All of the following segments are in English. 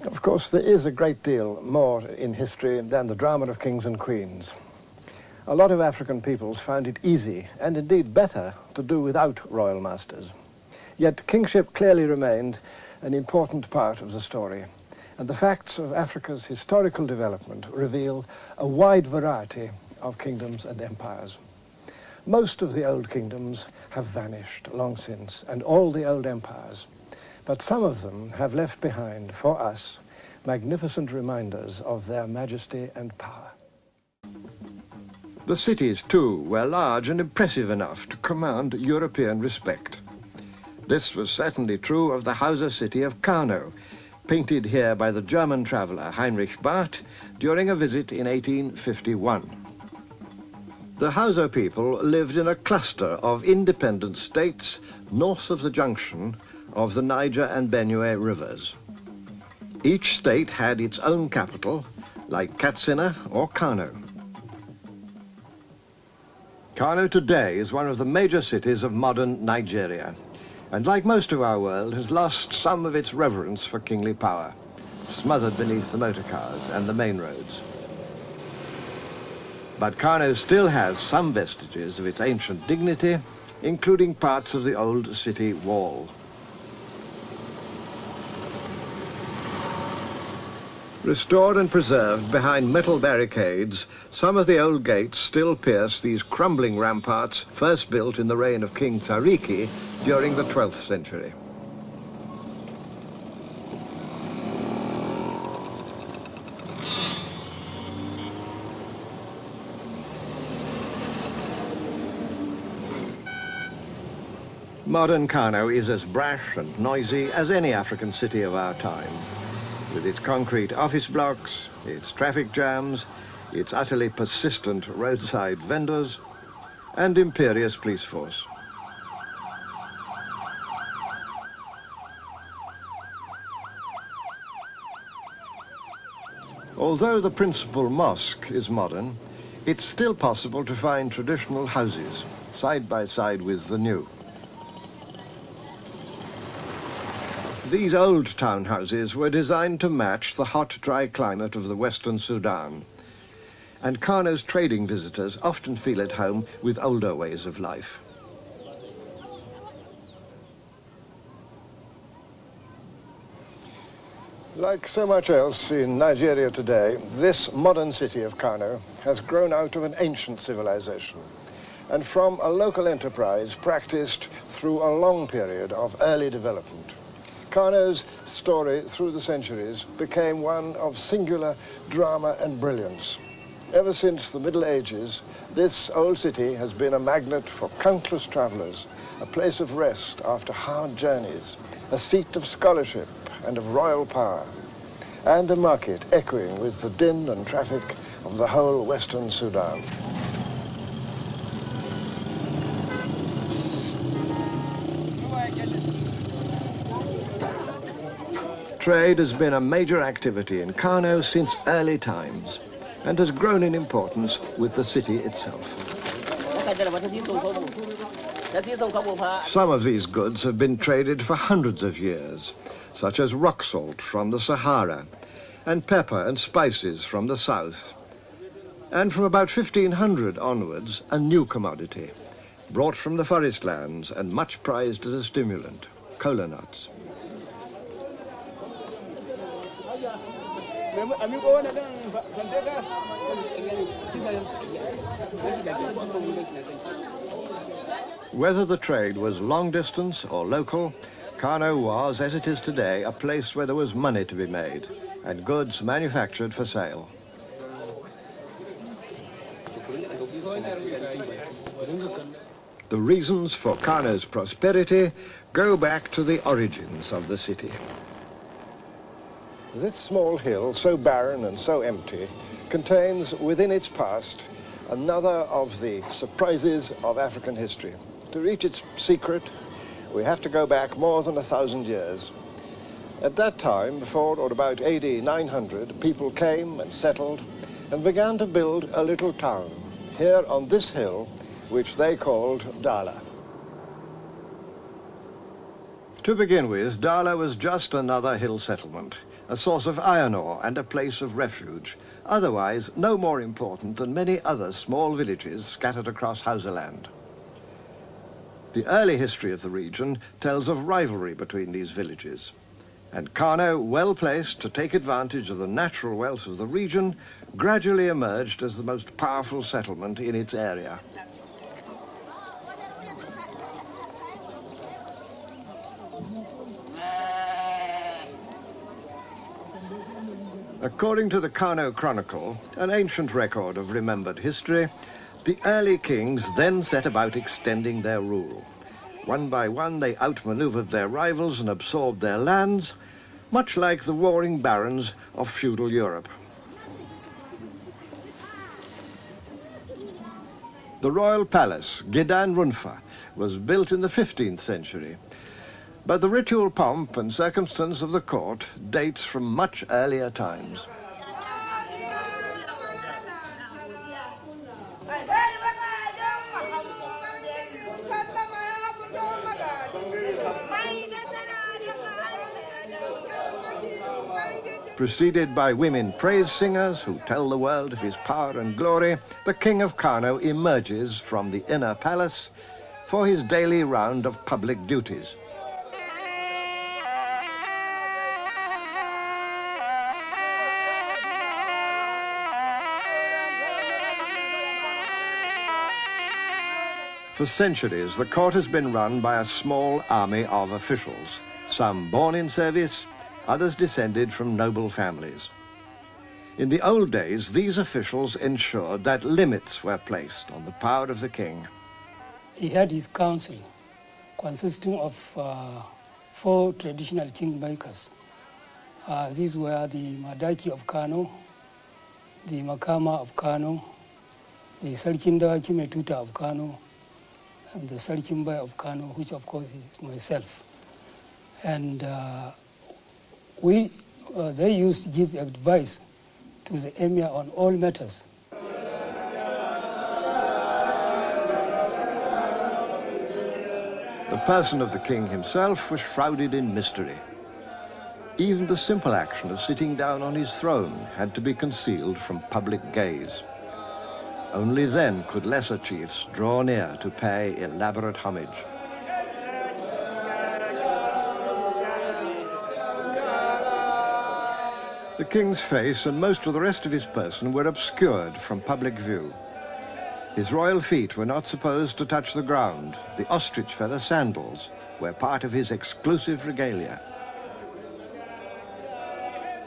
Of course, there is a great deal more in history than the drama of kings and queens. A lot of African peoples found it easy, and indeed better, to do without royal masters. Yet kingship clearly remained an important part of the story, and the facts of Africa's historical development reveal a wide variety of kingdoms and empires. Most of the old kingdoms have vanished long since, and all the old empires, but some of them have left behind for us magnificent reminders of their majesty and power. The cities, too, were large and impressive enough to command European respect. This was certainly true of the Hausa city of Kano, painted here by the German traveller Heinrich Barth during a visit in 1851. The Hausa people lived in a cluster of independent states north of the junction of the Niger and Benue rivers. Each state had its own capital, like Katsina or Kano. Kano today is one of the major cities of modern Nigeria, and like most of our world has lost some of its reverence for kingly power, smothered beneath the motor cars and the main roads. But Kano still has some vestiges of its ancient dignity, including parts of the old city wall. Restored and preserved behind metal barricades, some of the old gates still pierce these crumbling ramparts first built in the reign of King Tsariki during the 12th century. Modern Kano is as brash and noisy as any African city of our time, with its concrete office blocks, its traffic jams, its utterly persistent roadside vendors, and imperious police force. Although the principal mosque is modern, it's still possible to find traditional houses side by side with the new. These old townhouses were designed to match the hot, dry climate of the Western Sudan, and Kano's trading visitors often feel at home with older ways of life. Like so much else in Nigeria today, this modern city of Kano has grown out of an ancient civilization, and from a local enterprise practiced through a long period of early development. Kano's story through the centuries became one of singular drama and brilliance. Ever since the Middle Ages, this old city has been a magnet for countless travelers, a place of rest after hard journeys, a seat of scholarship and of royal power, and a market echoing with the din and traffic of the whole Western Sudan. Trade has been a major activity in Kano since early times and has grown in importance with the city itself. Some of these goods have been traded for hundreds of years, such as rock salt from the Sahara and pepper and spices from the south. And from about 1500 onwards, a new commodity, brought from the forest lands and much prized as a stimulant, kola nuts. Whether the trade was long distance or local, Kano was, as it is today, a place where there was money to be made and goods manufactured for sale. The reasons for Kano's prosperity go back to the origins of the city. This small hill, so barren and so empty, contains within its past another of the surprises of African history. To reach its secret, we have to go back more than 1,000 years. At that time, before or about AD 900, people came and settled and began to build a little town here on this hill, which they called Dala. To begin with, Dala was just another hill settlement, a source of iron ore and a place of refuge, otherwise no more important than many other small villages scattered across Hausaland. The early history of the region tells of rivalry between these villages, and Kano, well placed to take advantage of the natural wealth of the region, gradually emerged as the most powerful settlement in its area. According to the Kano Chronicle, an ancient record of remembered history, the early kings then set about extending their rule. One by one, they outmaneuvered their rivals and absorbed their lands, much like the warring barons of feudal Europe. The royal palace, Gedan Runfa, was built in the 15th century, but the ritual pomp and circumstance of the court dates from much earlier times. Preceded by women praise singers who tell the world of his power and glory, the King of Kano emerges from the inner palace for his daily round of public duties. For centuries, the court has been run by a small army of officials, some born in service, others descended from noble families. In the old days, these officials ensured that limits were placed on the power of the king. He had his council, consisting of 4 traditional kingmakers. These were the Madaki of Kano, the Makama of Kano, the Sarkin Dawaki Metuta of Kano, and the Sarkin Bai of Kano, which of course is myself. And they used to give advice to the emir on all matters. The person of the king himself was shrouded in mystery. Even the simple action of sitting down on his throne had to be concealed from public gaze. Only then could lesser chiefs draw near to pay elaborate homage. The king's face and most of the rest of his person were obscured from public view. His royal feet were not supposed to touch the ground. The ostrich feather sandals were part of his exclusive regalia.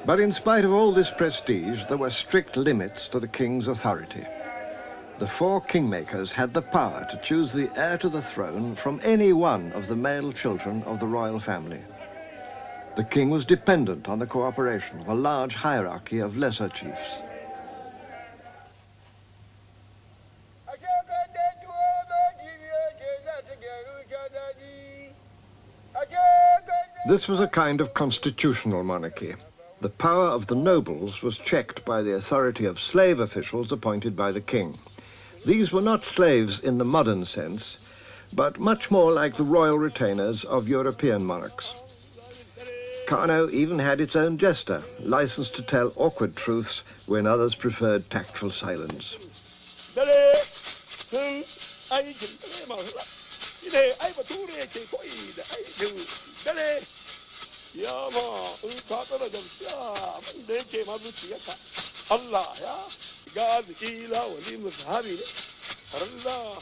But in spite of all this prestige, there were strict limits to the king's authority. The 4 kingmakers had the power to choose the heir to the throne from any one of the male children of the royal family. The king was dependent on the cooperation of a large hierarchy of lesser chiefs. This was a kind of constitutional monarchy. The power of the nobles was checked by the authority of slave officials appointed by the king. These were not slaves in the modern sense, but much more like the royal retainers of European monarchs. Kano even had its own jester, licensed to tell awkward truths when others preferred tactful silence.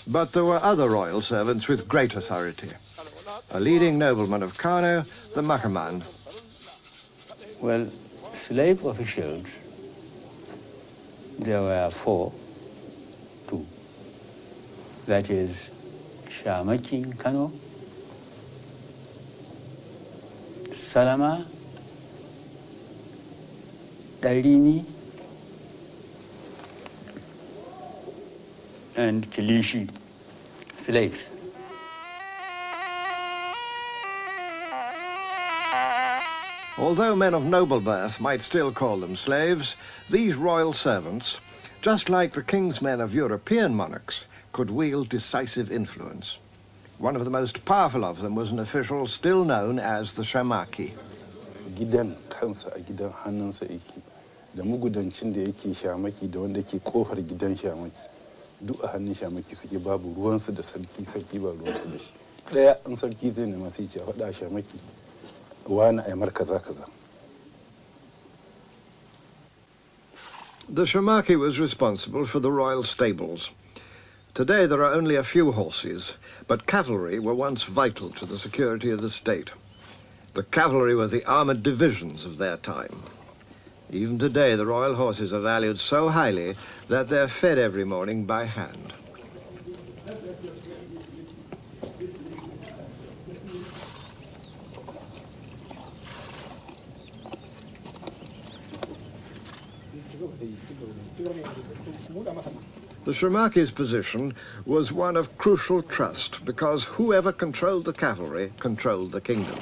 But there were other royal servants with great authority. A leading nobleman of Kano, the Makaman. Well, slave officials, there were 4, 2. That is Shamakin Kano, Salama, Darini, and Kilishi, slaves. Although men of noble birth might still call them slaves, these royal servants, just like the king's men of European monarchs, could wield decisive influence. One of the most powerful of them was an official still known as the Shamaki. Gidan kansa a gidan hannunsa yake, da mugudancin da yake shamaki da wanda ke kofar gidan shamaki. Duk a hannun shamaki suke, babu ruwansu da sarki, sarki ba ruwansu da shi. Ɗaya in sarki zai nema sai ce a faɗa shamaki, wani a yamar kaza kaza. The Shamaki was responsible for the royal stables. Today there are only a few horses, but cavalry were once vital to the security of the state. The cavalry were the armoured divisions of their time. Even today the royal horses are valued so highly that they're fed every morning by hand. The Shamaki's position was one of crucial trust because whoever controlled the cavalry controlled the kingdom.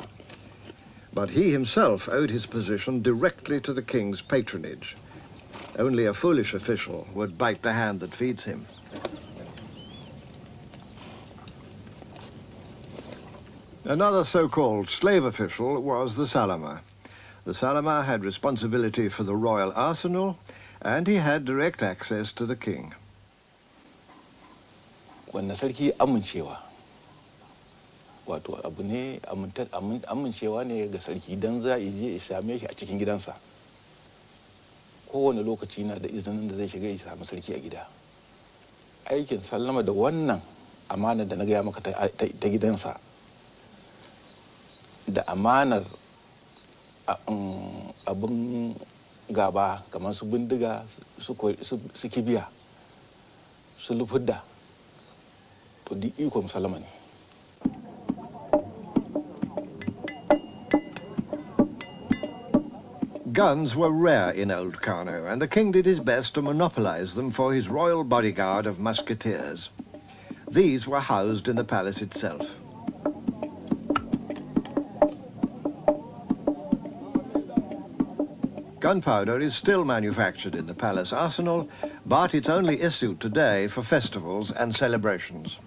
But he himself owed his position directly to the king's patronage. Only a foolish official would bite the hand that feeds him. Another so-called slave official was the Salama. The Salama had responsibility for the royal arsenal, and he had direct access to the king. Wanda sarki amincewa, wato abu ne amincewa ne ga sarki dan za a je ya same shi a cikin gidansa. Kowane lokaci na da izinin da zai shiga ya samu sarki a gida. Aikin sallama da wannan amanar da na gaya maka ta gidansa, da amanar abin gaba kamar su bindiga, su kibiya, su lufudda, to di ikon salama ne. Guns were rare in Old Kano, and the king did his best to monopolize them for his royal bodyguard of musketeers. These were housed in the palace itself. Gunpowder is still manufactured in the palace arsenal, but it's only issued today for festivals and celebrations.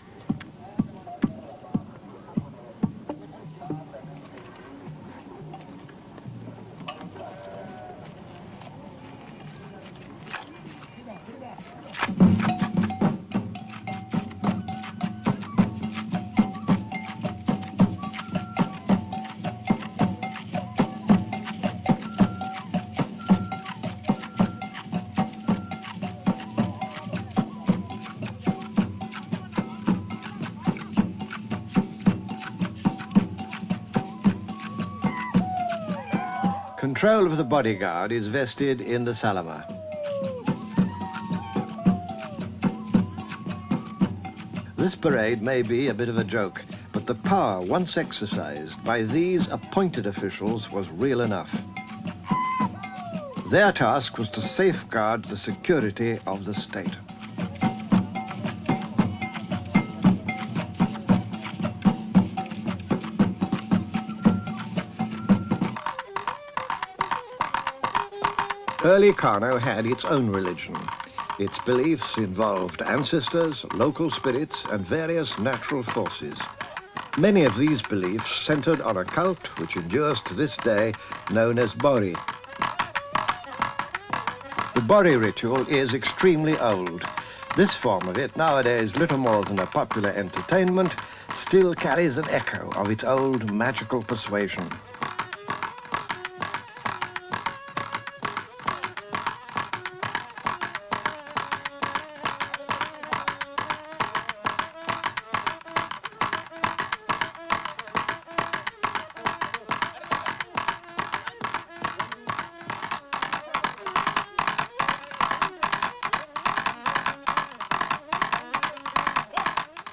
Control of the bodyguard is vested in the Salama. This parade may be a bit of a joke, but the power once exercised by these appointed officials was real enough. Their task was to safeguard the security of the state. Early Kano had its own religion. Its beliefs involved ancestors, local spirits, and various natural forces. Many of these beliefs centered on a cult which endures to this day, known as Bori. The Bori ritual is extremely old. This form of it, nowadays little more than a popular entertainment, still carries an echo of its old magical persuasion.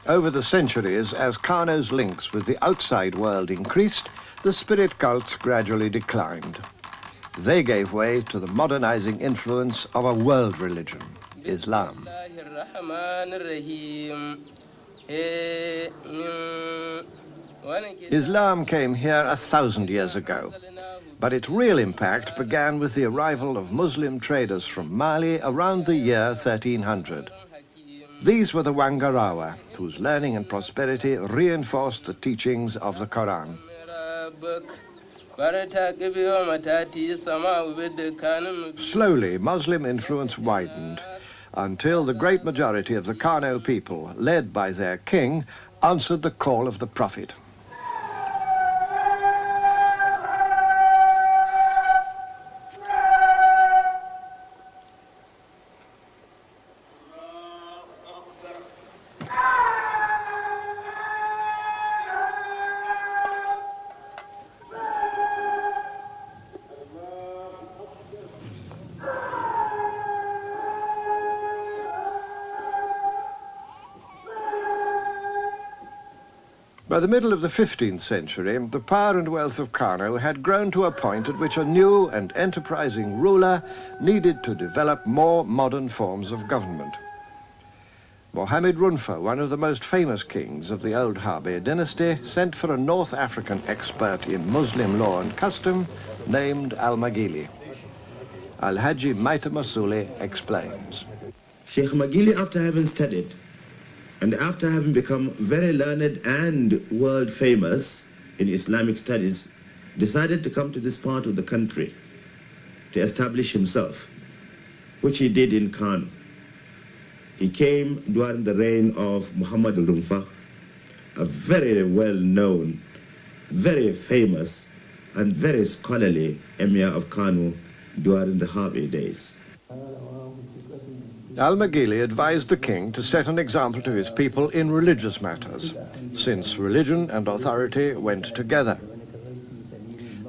Over the centuries, as Kano's links with the outside world increased, the spirit cults gradually declined. They gave way to the modernizing influence of a world religion, Islam. Islam came here 1,000 years ago, but its real impact began with the arrival of Muslim traders from Mali around the year 1300. These were the Wangarawa, whose learning and prosperity reinforced the teachings of the Quran. Slowly, Muslim influence widened until the great majority of the Kano people, led by their king, answered the call of the Prophet. By the middle of the 15th century, the power and wealth of Kano had grown to a point at which a new and enterprising ruler needed to develop more modern forms of government. Mohammed Runfa, one of the most famous kings of the old Harbi dynasty, sent for a North African expert in Muslim law and custom named Al-Maghili. Al-Haji Maita Masuli explains. Sheikh Maghili, after having studied and after having become very learned and world famous in Islamic studies, decided to come to this part of the country to establish himself, which he did in Kano. He came during the reign of Muhammad al-Rumfa, a very well-known, very famous, and very scholarly emir of Kano during the Harbi days. Al-Maghili advised the king to set an example to his people in religious matters, since religion and authority went together.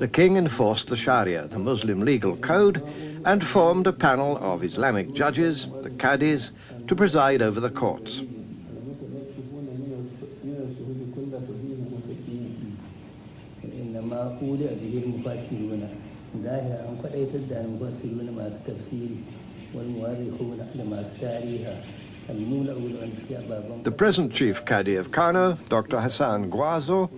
The king enforced the Sharia, the Muslim legal code, and formed a panel of Islamic judges, the Qadis, to preside over the courts. The present Chief Qadi of Kano, Dr. Hassan Gwazo,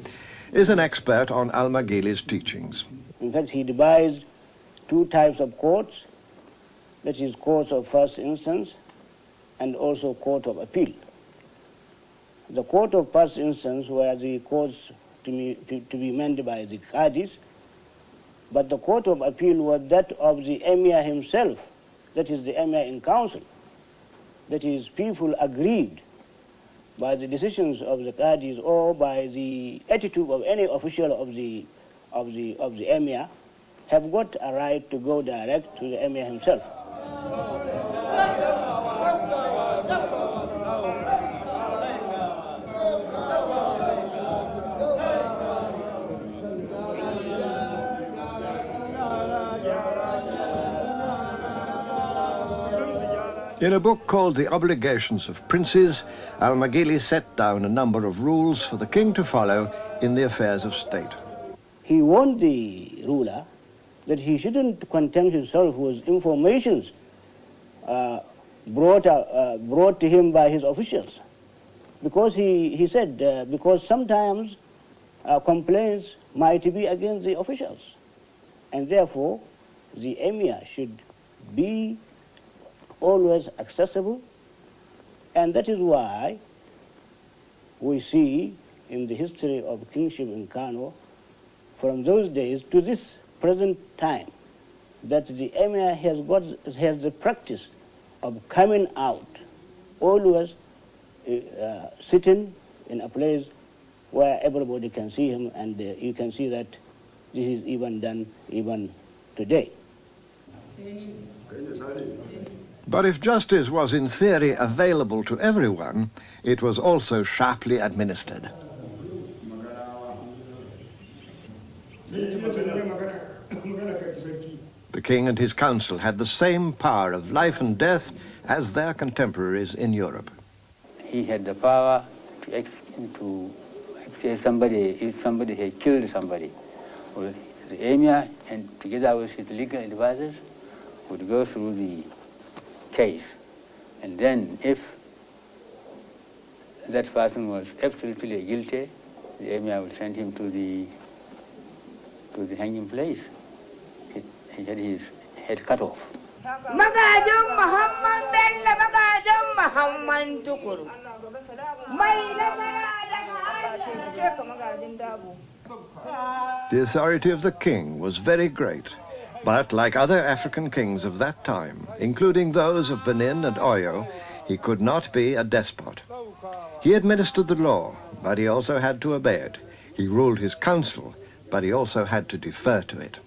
is an expert on Al-Maghili's teachings. In fact, he devised two types of courts, that is, courts of first instance and also court of appeal. The court of first instance were the courts to be meant by the Qadis, but the court of appeal was that of the emir himself, that is the emir in council. That is, people agreed by the decisions of the Qadis or by the attitude of any official of the emir, have got a right to go direct to the emir himself. In a book called The Obligations of Princes, Al-Maghili set down a number of rules for the king to follow in the affairs of state. He warned the ruler that he shouldn't content himself with informations brought to him by his officials, because he said, because sometimes complaints might be against the officials, and therefore the emir should be always accessible. And that is why we see in the history of kingship in Kano, from those days to this present time, that the emir has the practice of coming out, always sitting in a place where everybody can see him, and you can see that this is even done even today. But if justice was in theory available to everyone, it was also sharply administered. The king and his council had the same power of life and death as their contemporaries in Europe. He had the power to say if somebody had killed somebody, or the emir, and together with his legal advisors, would go through the case, and then if that person was absolutely guilty, the emir would send him to the hanging place. He had his head cut off. Magajum Muhammad Bello Magajum Muhammad Tukur. The authority of the king was very great, but like other African kings of that time, including those of Benin and Oyo, he could not be a despot. He administered the law, but he also had to obey it. He ruled his council, but he also had to defer to it.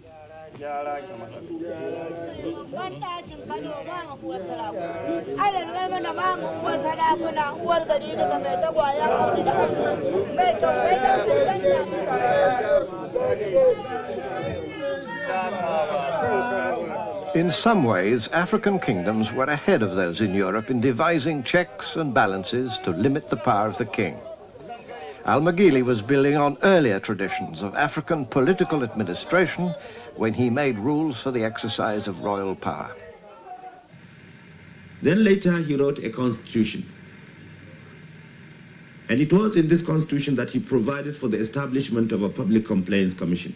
In some ways, African kingdoms were ahead of those in Europe in devising checks and balances to limit the power of the king. Al-Magili was building on earlier traditions of African political administration when he made rules for the exercise of royal power. Then later he wrote a constitution. And it was in this constitution that he provided for the establishment of a public complaints commission,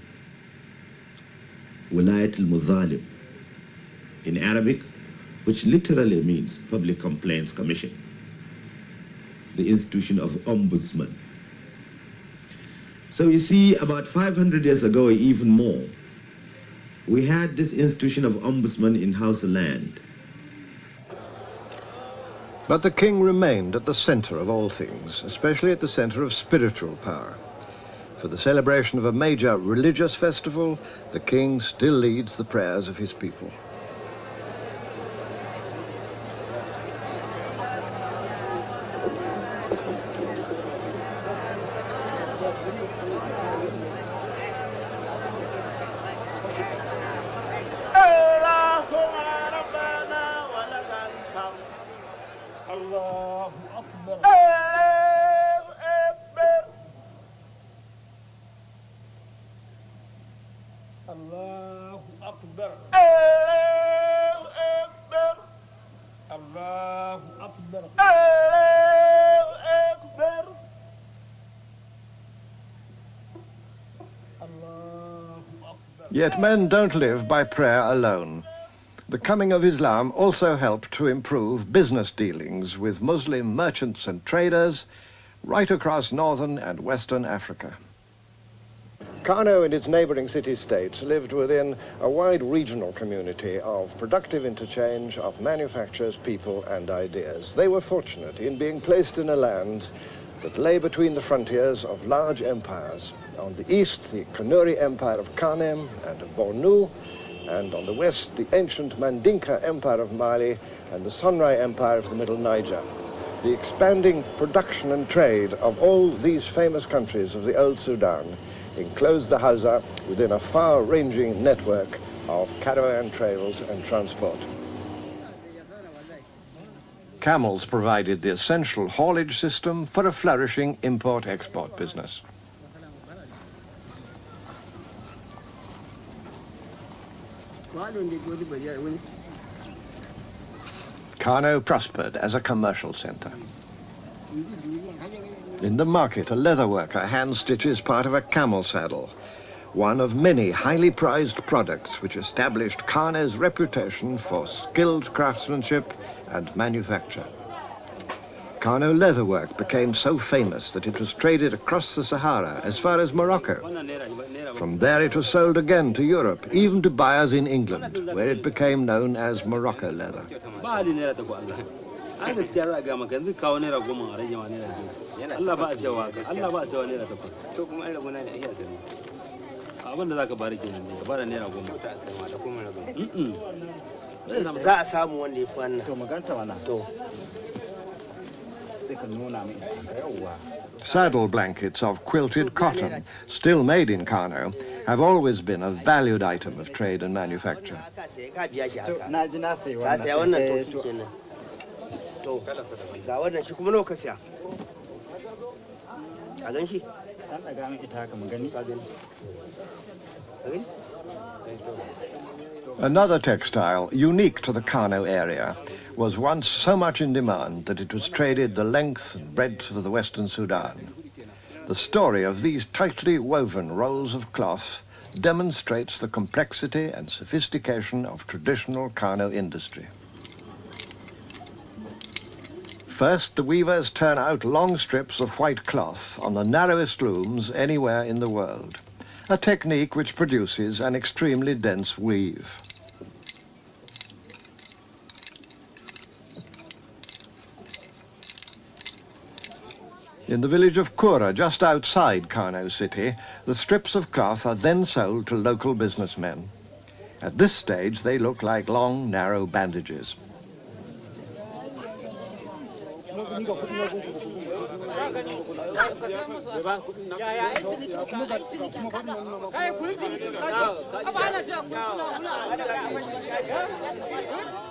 Wilayat al-Mudhalim, in Arabic, which literally means public complaints commission, the institution of ombudsman. So you see, about 500 years ago, even more, we had this institution of ombudsman in Hausaland. But the king remained at the center of all things, especially at the center of spiritual power. For the celebration of a major religious festival, the king still leads the prayers of his people. Yet men don't live by prayer alone. The coming of Islam also helped to improve business dealings with Muslim merchants and traders right across northern and western Africa. Kano and its neighboring city-states lived within a wide regional community of productive interchange of manufactures, people and ideas. They were fortunate in being placed in a land that lay between the frontiers of large empires. On the east, the Kanuri Empire of Kanem and of Bornu, and on the west, the ancient Mandinka Empire of Mali and the Sonrai Empire of the Middle Niger. The expanding production and trade of all these famous countries of the old Sudan enclosed the Hausa within a far-ranging network of caravan trails and transport. Camels provided the essential haulage system for a flourishing import-export business. Kano prospered as a commercial center. In the market, a leather worker hand-stitches part of a camel saddle, one of many highly prized products which established Kano's reputation for skilled craftsmanship and manufacture. Kano leatherwork became so famous that it was traded across the Sahara as far as Morocco. From there it was sold again to Europe, even to buyers in England, where it became known as Morocco leather. Saddle blankets of quilted cotton, still made in Kano, have always been a valued item of trade and manufacture. Another textile, unique to the Kano area, was once so much in demand that it was traded the length and breadth of the Western Sudan. The story of these tightly woven rolls of cloth demonstrates the complexity and sophistication of traditional Kano industry. First, the weavers turn out long strips of white cloth on the narrowest looms anywhere in the world, a technique which produces an extremely dense weave. In the village of Kura, just outside Kano city, the strips of cloth are then sold to local businessmen. At this stage, they look like long, narrow bandages.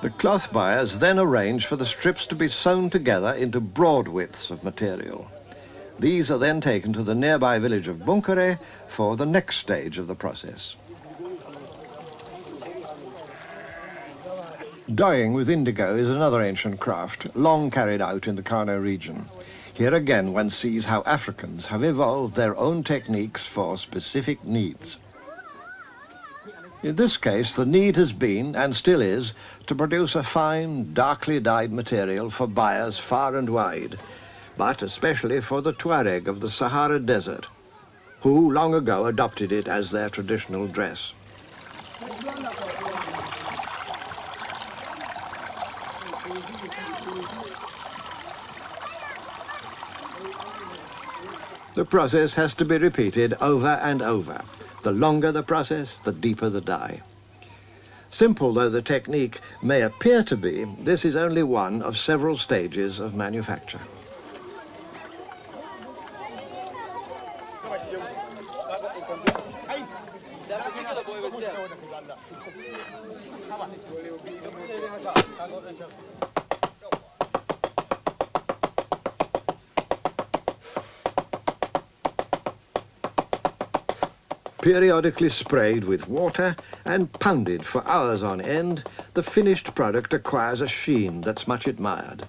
The cloth buyers then arrange for the strips to be sewn together into broad widths of material. These are then taken to the nearby village of Bunkare for the next stage of the process. Dyeing with indigo is another ancient craft, long carried out in the Kano region. Here again one sees how Africans have evolved their own techniques for specific needs. In this case, the need has been, and still is, to produce a fine, darkly dyed material for buyers far and wide, but especially for the Tuareg of the Sahara Desert, who long ago adopted it as their traditional dress. The process has to be repeated over and over. The longer the process, the deeper the dye. Simple though the technique may appear to be, this is only one of several stages of manufacture. Periodically sprayed with water and pounded for hours on end, the finished product acquires a sheen that's much admired.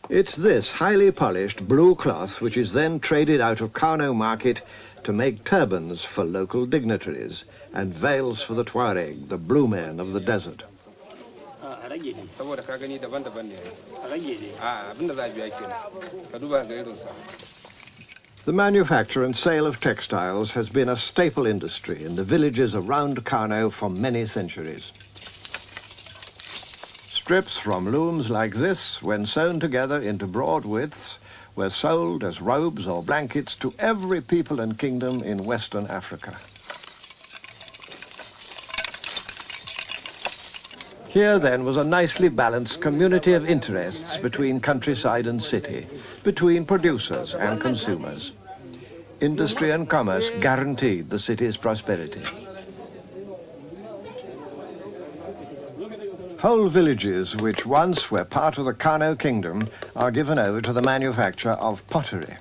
It's this highly polished blue cloth which is then traded out of Kano market to make turbans for local dignitaries and veils for the Tuareg, the blue men of the desert. The manufacture and sale of textiles has been a staple industry in the villages around Kano for many centuries. Strips from looms like this, when sewn together into broad widths, were sold as robes or blankets to every people and kingdom in Western Africa. Here then was a nicely balanced community of interests between countryside and city, between producers and consumers. Industry and commerce guaranteed the city's prosperity. Whole villages which once were part of the Kano kingdom are given over to the manufacture of pottery.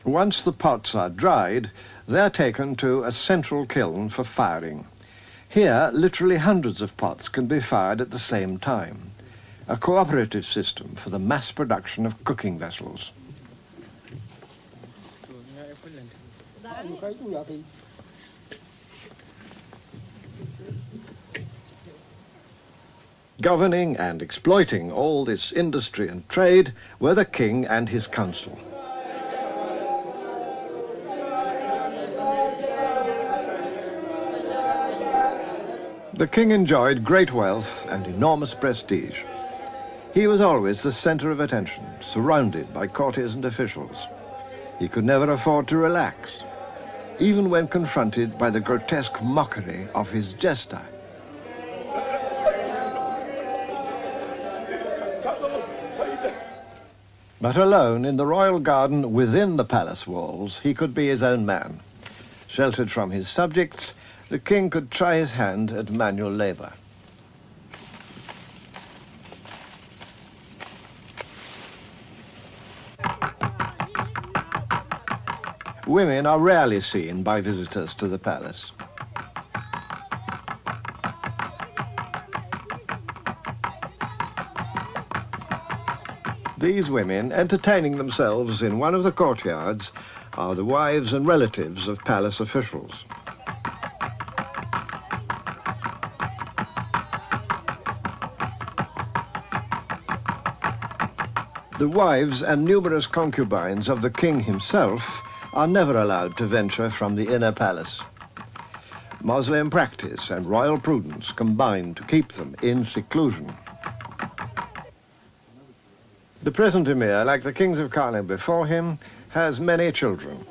Once the pots are dried, they're taken to a central kiln for firing. Here, literally hundreds of pots can be fired at the same time, a cooperative system for the mass production of cooking vessels. Governing and exploiting all this industry and trade were the king and his council. The king enjoyed great wealth and enormous prestige. He was always the center of attention, surrounded by courtiers and officials. He could never afford to relax, even when confronted by the grotesque mockery of his jester. But alone in the royal garden within the palace walls, he could be his own man. Sheltered from his subjects, the king could try his hand at manual labor. women are rarely seen by visitors to the palace. These women, entertaining themselves in one of the courtyards, are the wives and relatives of palace officials. The wives and numerous concubines of the king himself are never allowed to venture from the inner palace. Moslem practice and royal prudence combine to keep them in seclusion. The present emir, like the kings of Kano before him, has many children.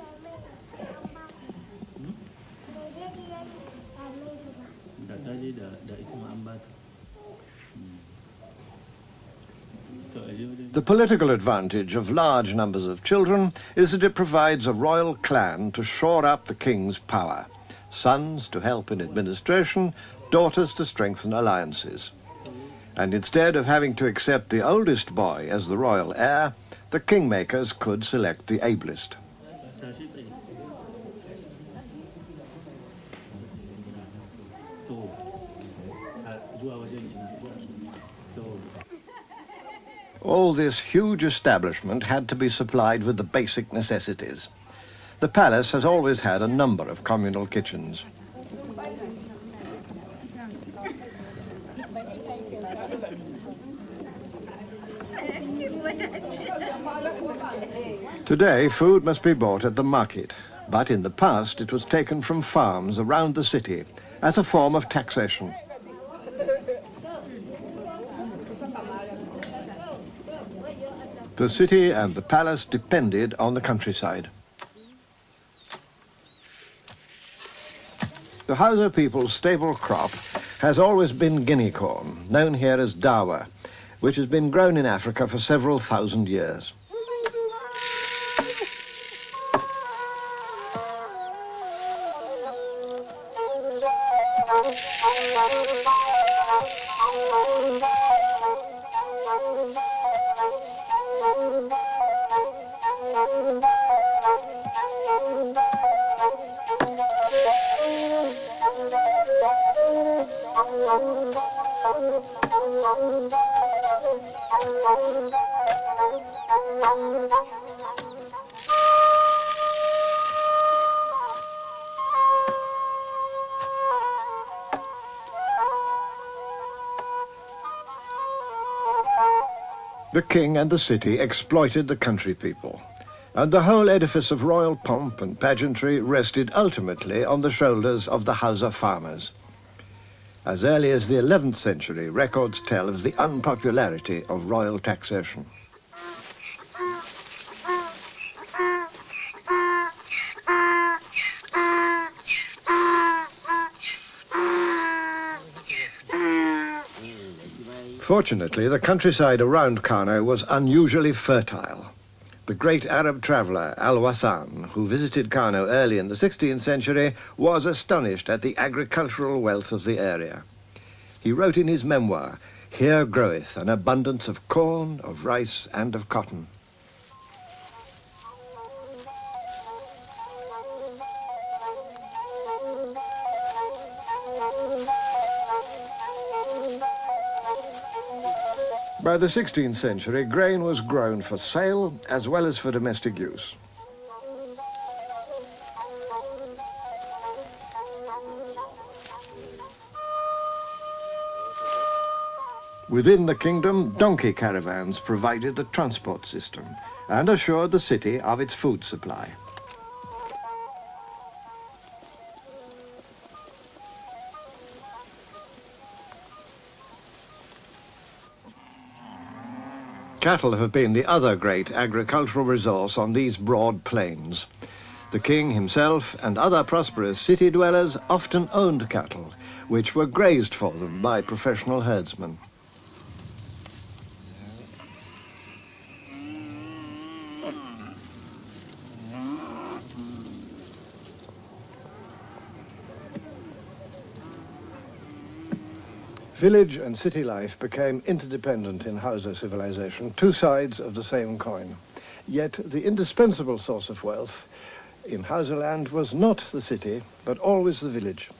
The political advantage of large numbers of children is that it provides a royal clan to shore up the king's power. Sons to help in administration, daughters to strengthen alliances. And instead of having to accept the oldest boy as the royal heir, the kingmakers could select the ablest. All this huge establishment had to be supplied with the basic necessities. The palace has always had a number of communal kitchens. Today, food must be bought at the market, but in the past it was taken from farms around the city as a form of taxation. The city and the palace depended on the countryside. The Hausa people's staple crop has always been guinea corn, known here as dawa, which has been grown in Africa for several thousand years. The king and the city exploited the country people, and the whole edifice of royal pomp and pageantry rested ultimately on the shoulders of the Hausa farmers. As early as the 11th century, records tell of the unpopularity of royal taxation. Fortunately, the countryside around Kano was unusually fertile. The great Arab traveller Al-Wasan, who visited Kano early in the 16th century, was astonished at the agricultural wealth of the area. He wrote in his memoir, "Here groweth an abundance of corn, of rice, and of cotton." By the 16th century, grain was grown for sale as well as for domestic use. Within the kingdom, donkey caravans provided the transport system and assured the city of its food supply. Cattle have been the other great agricultural resource on these broad plains. The king himself and other prosperous city dwellers often owned cattle, which were grazed for them by professional herdsmen. Village and city life became interdependent in Hausa civilization, two sides of the same coin. Yet the indispensable source of wealth in Hausaland was not the city, but always the village,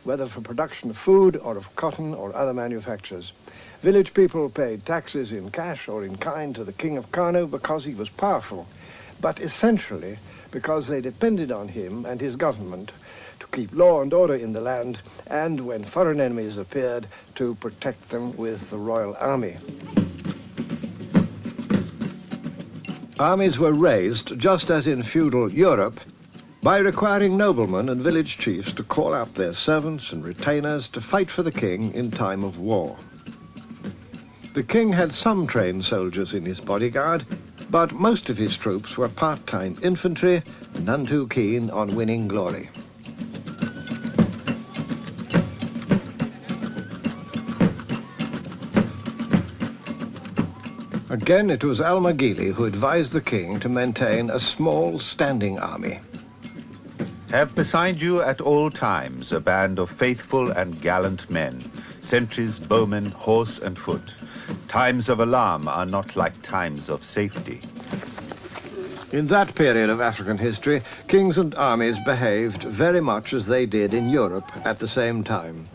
whether for production of food or of cotton or other manufactures. Village people paid taxes in cash or in kind to the King of Kano because he was powerful, but essentially because they depended on him and his government to keep law and order in the land, and when foreign enemies appeared, to protect them with the royal army. Armies were raised, just as in feudal Europe, by requiring noblemen and village chiefs to call out their servants and retainers to fight for the king in time of war. The king had some trained soldiers in his bodyguard, but most of his troops were part-time infantry, none too keen on winning glory. Again, it was Al-Maghili who advised the king to maintain a small standing army. Have beside you at all times a band of faithful and gallant men, sentries, bowmen, horse and foot. Times of alarm are not like times of safety. In that period of African history, kings and armies behaved very much as they did in Europe at the same time.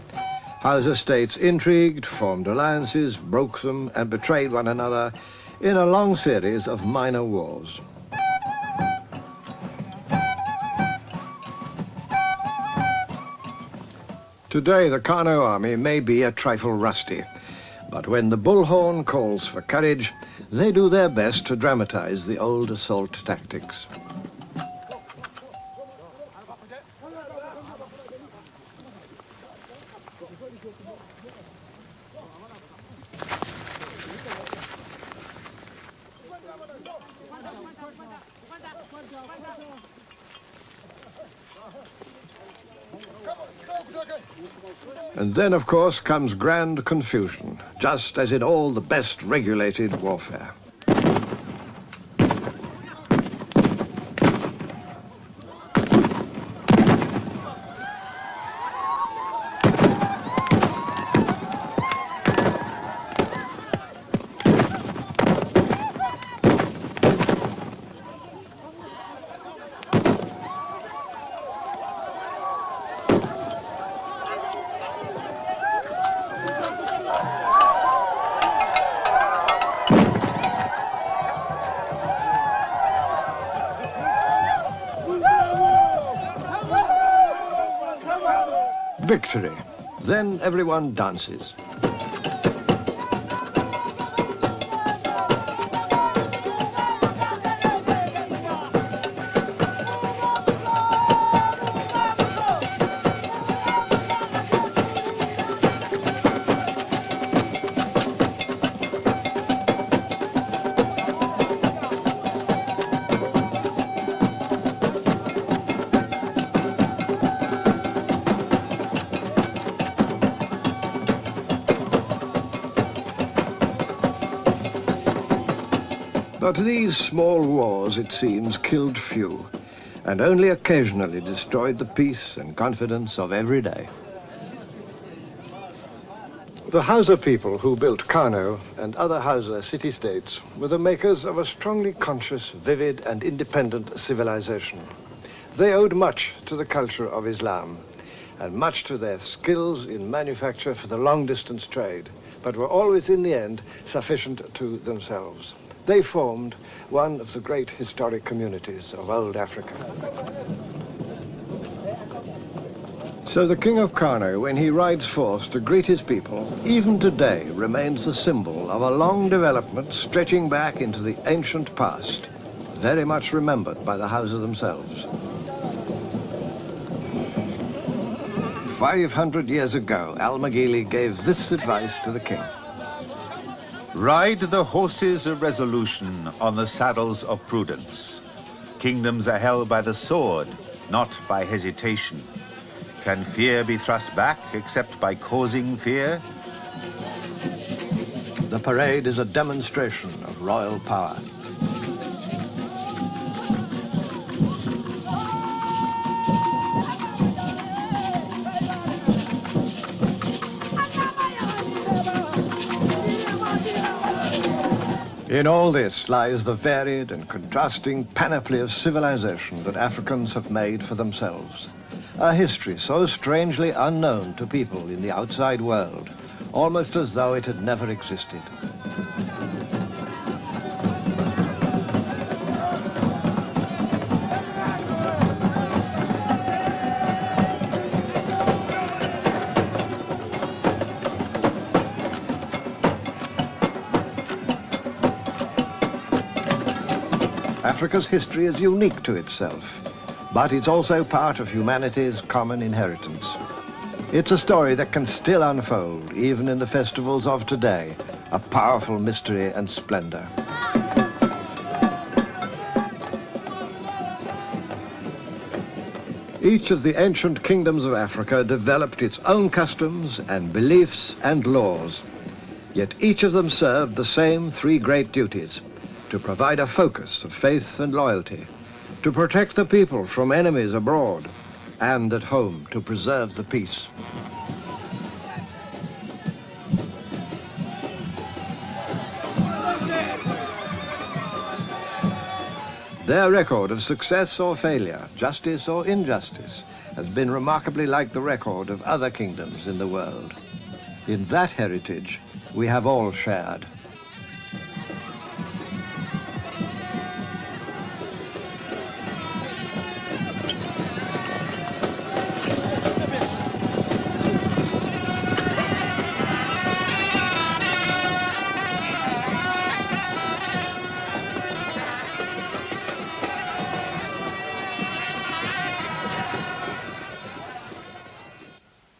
Hausa states intrigued, formed alliances, broke them, and betrayed one another in a long series of minor wars. Today, the Kano army may be a trifle rusty, but when the bullhorn calls for courage, they do their best to dramatize the old assault tactics. And then, of course, comes grand confusion, just as in all the best regulated warfare. Victory. Then everyone dances. But these small wars, it seems, killed few, and only occasionally destroyed the peace and confidence of every day. The Hausa people who built Kano and other Hausa city-states were the makers of a strongly conscious, vivid and independent civilization. They owed much to the culture of Islam and much to their skills in manufacture for the long-distance trade, but were always in the end sufficient to themselves. They formed one of the great historic communities of old Africa. So the King of Kano, when he rides forth to greet his people, even today remains the symbol of a long development stretching back into the ancient past, very much remembered by the Hausa themselves. 500 years ago, Al-Maghili gave this advice to the king. Ride the horses of resolution on the saddles of prudence. Kingdoms are held by the sword, not by hesitation. Can fear be thrust back except by causing fear? The parade is a demonstration of royal power. In all this lies the varied and contrasting panoply of civilization that Africans have made for themselves. A history so strangely unknown to people in the outside world, almost as though it had never existed. Africa's history is unique to itself, but it's also part of humanity's common inheritance. It's a story that can still unfold, even in the festivals of today, a powerful mystery and splendor. Each of the ancient kingdoms of Africa developed its own customs and beliefs and laws, yet each of them served the same three great duties: to provide a focus of faith and loyalty, to protect the people from enemies abroad, and at home to preserve the peace. Their record of success or failure, justice or injustice, has been remarkably like the record of other kingdoms in the world. In that heritage, we have all shared.